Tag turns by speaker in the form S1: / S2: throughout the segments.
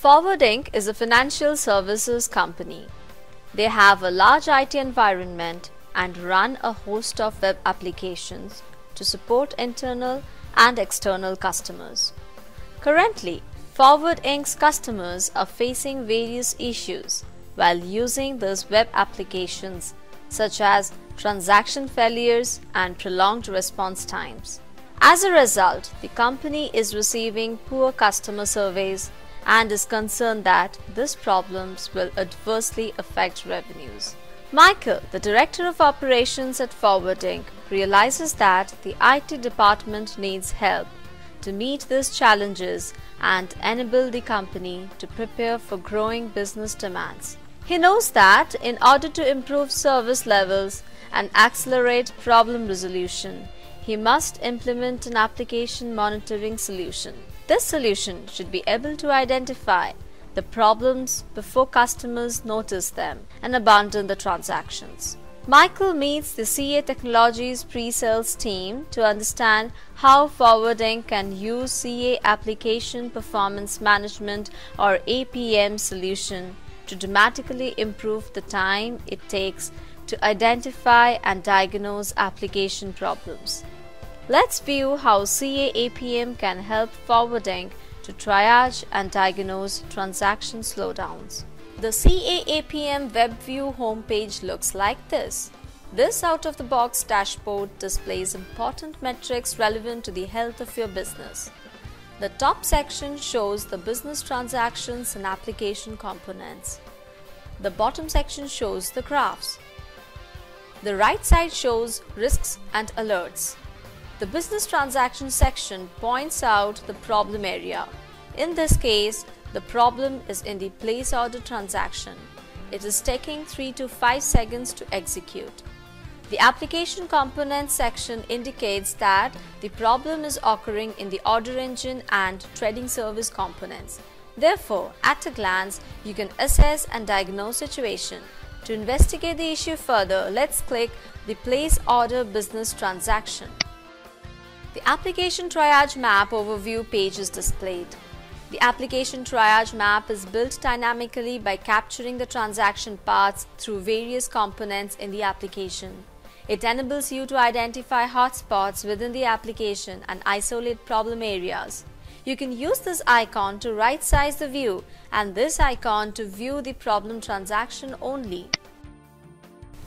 S1: Forward Inc. is a financial services company. They have a large IT environment and run a host of web applications to support internal and external customers. Currently, Forward Inc.'s customers are facing various issues while using these web applications, such as transaction failures and prolonged response times. As a result, the company is receiving poor customer surveys and is concerned that these problems will adversely affect revenues. Michael, the Director of Operations at Forward Inc., realizes that the IT department needs help to meet these challenges and enable the company to prepare for growing business demands. He knows that in order to improve service levels and accelerate problem resolution, he must implement an application monitoring solution. This solution should be able to identify the problems before customers notice them and abandon the transactions. Michael meets the CA Technologies pre-sales team to understand how Forward Inc. can use CA Application Performance Management or APM solution to dramatically improve the time it takes to identify and diagnose application problems. Let's view how CA APM can help Forward Inc. to triage and diagnose transaction slowdowns. The CA APM WebView homepage looks like this. This out-of-the-box dashboard displays important metrics relevant to the health of your business. The top section shows the business transactions and application components. The bottom section shows the graphs. The right side shows risks and alerts. The business transaction section points out the problem area. In this case, the problem is in the place order transaction. It is taking 3 to 5 seconds to execute. The application components section indicates that the problem is occurring in the order engine and trading service components. Therefore, at a glance, you can assess and diagnose situation. To investigate the issue further, let's click the place order business transaction. The application triage map overview page is displayed. The application triage map is built dynamically by capturing the transaction paths through various components in the application. It enables you to identify hotspots within the application and isolate problem areas. You can use this icon to right-size the view and this icon to view the problem transaction only.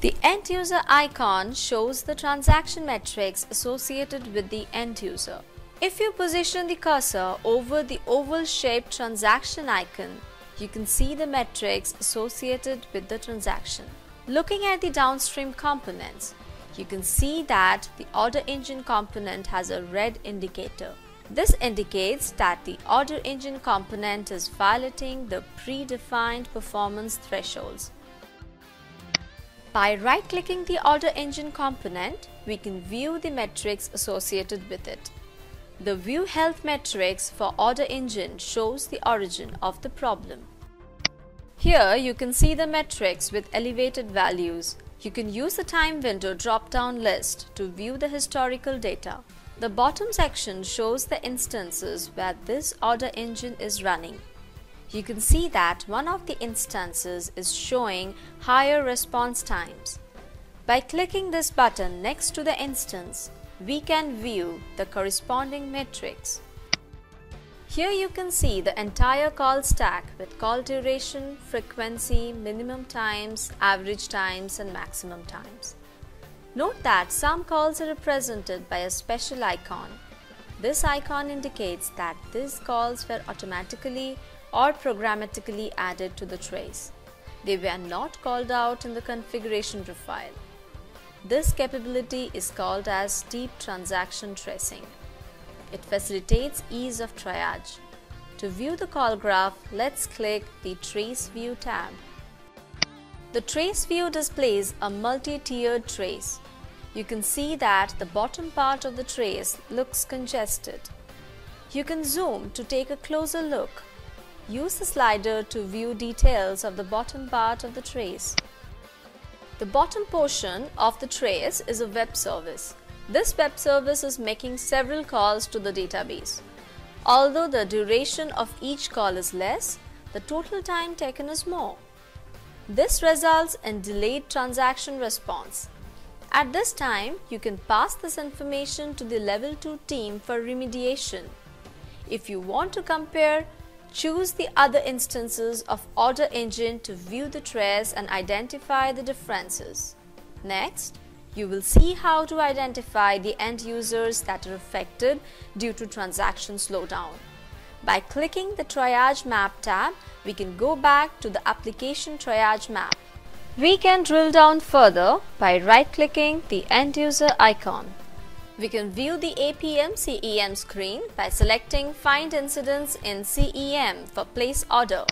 S1: The end user icon shows the transaction metrics associated with the end user. If you position the cursor over the oval-shaped transaction icon, you can see the metrics associated with the transaction. Looking at the downstream components, you can see that the order engine component has a red indicator. This indicates that the order engine component is violating the predefined performance thresholds. By right-clicking the order engine component, we can view the metrics associated with it. The View Health metrics for order engine shows the origin of the problem. Here you can see the metrics with elevated values. You can use the time window drop-down list to view the historical data. The bottom section shows the instances where this order engine is running. You can see that one of the instances is showing higher response times. By clicking this button next to the instance, we can view the corresponding metrics. Here you can see the entire call stack with call duration, frequency, minimum times, average times, and maximum times. Note that some calls are represented by a special icon. This icon indicates that these calls were automatically or programmatically added to the trace. They were not called out in the configuration profile. This capability is called as deep transaction tracing. It facilitates ease of triage. To view the call graph, let's click the Trace View tab. The Trace View displays a multi-tiered trace. You can see that the bottom part of the trace looks congested. You can zoom to take a closer look. Use the slider to view details of the bottom part of the trace. The bottom portion of the trace is a web service. This web service is making several calls to the database. Although the duration of each call is less, the total time taken is more. This results in delayed transaction response. At this time, you can pass this information to the Level 2 team for remediation. If you want to compare, choose the other instances of Order Engine to view the trace and identify the differences. Next, you will see how to identify the end users that are affected due to transaction slowdown. By clicking the Triage Map tab, we can go back to the Application Triage Map. We can drill down further by right-clicking the end user icon. We can view the APM CEM screen by selecting Find Incidents in CEM for Place Order.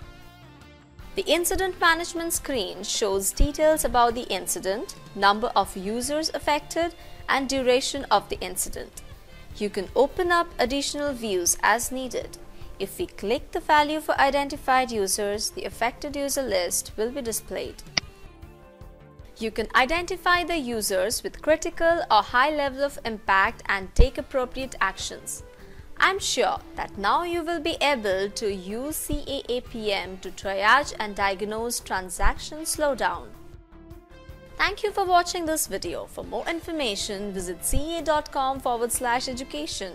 S1: The Incident Management screen shows details about the incident, number of users affected, and duration of the incident. You can open up additional views as needed. If we click the value for identified users, the affected user list will be displayed. You can identify the users with critical or high level of impact and take appropriate actions. I'm sure that now you will be able to use CAAPM to triage and diagnose transaction slowdown. Thank you for watching this video. For more information, visit ca.com/education.